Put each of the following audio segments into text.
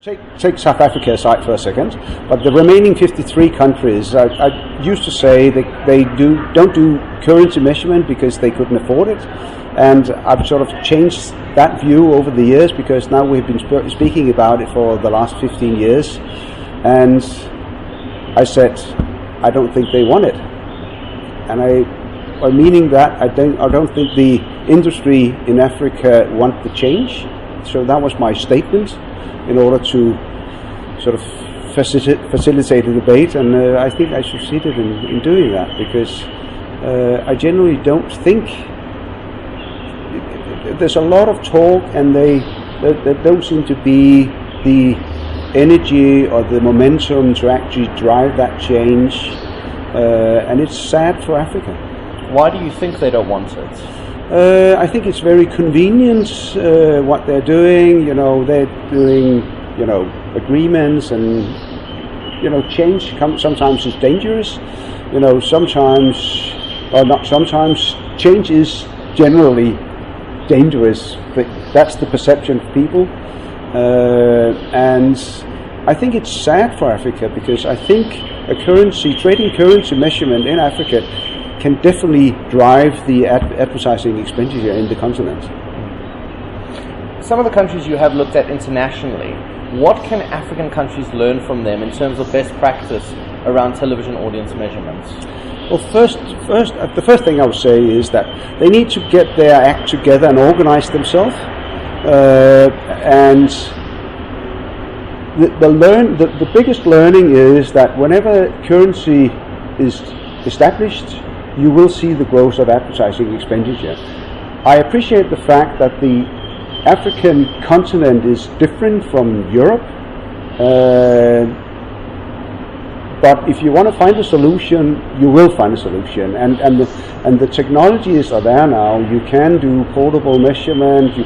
Take South Africa aside for a second, but the remaining 53 countries, I used to say they don't do currency measurement because they couldn't afford it, and I've sort of changed that view over the years because now we've been speaking about it for the last 15 years, and I said I don't think they want it, and meaning that I don't think the industry in Africa want the change. So that was my statement, in order to sort of facilitate the debate, and I think I succeeded in doing that, because I generally don't think there's a lot of talk, and there don't seem to be the energy or the momentum to actually drive that change, and it's sad for Africa. Why do you think they don't want it? I think it's very convenient what they're doing. They're doing agreements, and change sometimes is dangerous. Sometimes, or not sometimes, change is generally dangerous. But that's the perception of people, and I think it's sad for Africa, because I think trading currency measurement in Africa can definitely drive the advertising expenditure in the continent. Some of the countries you have looked at internationally, what can African countries learn from them in terms of best practice around television audience measurements? Well, the first thing I would say is that they need to get their act together and organize themselves, and the biggest learning is that whenever currency is established, you will see the growth of advertising expenditure. I appreciate the fact that the African continent is different from Europe, but if you want to find a solution, you will find a solution, and the technologies are there now. You can do portable measurement.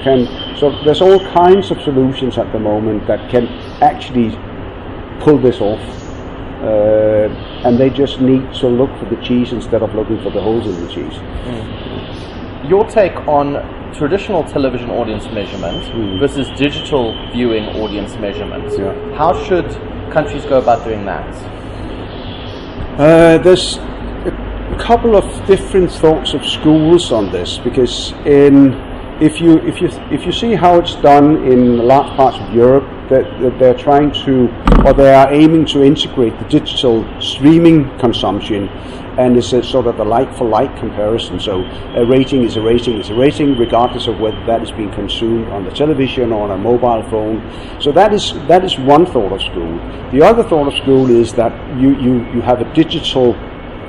So there's all kinds of solutions at the moment that can actually pull this off. And they just need to look for the cheese instead of looking for the holes in the cheese. Your take on traditional television audience measurement versus digital viewing audience measurement. Yeah. How should countries go about doing that? There's a couple of different thoughts of schools on this, because if you see how it's done in large parts of Europe, that they're trying to, or they are aiming to integrate the digital streaming consumption, and it's a sort of a like-for-like comparison. So a rating is a rating is a rating, regardless of whether that is being consumed on the television or on a mobile phone. So that is one thought of school. The other thought of school is that you have a digital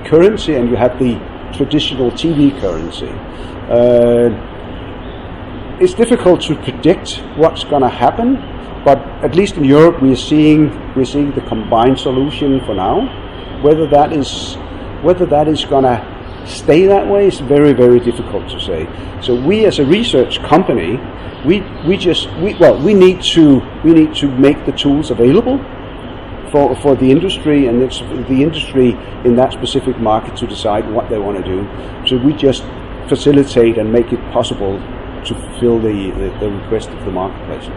currency and you have the traditional TV currency. It's difficult to predict what's going to happen, but at least in Europe we're seeing the combined solution for now. Whether that is going to stay that way is very, very difficult to say. So we, as a research company, we need to make the tools available for the industry, and it's the industry in that specific market to decide what they want to do. So we just facilitate and make it possible to fulfill the request of the marketplace.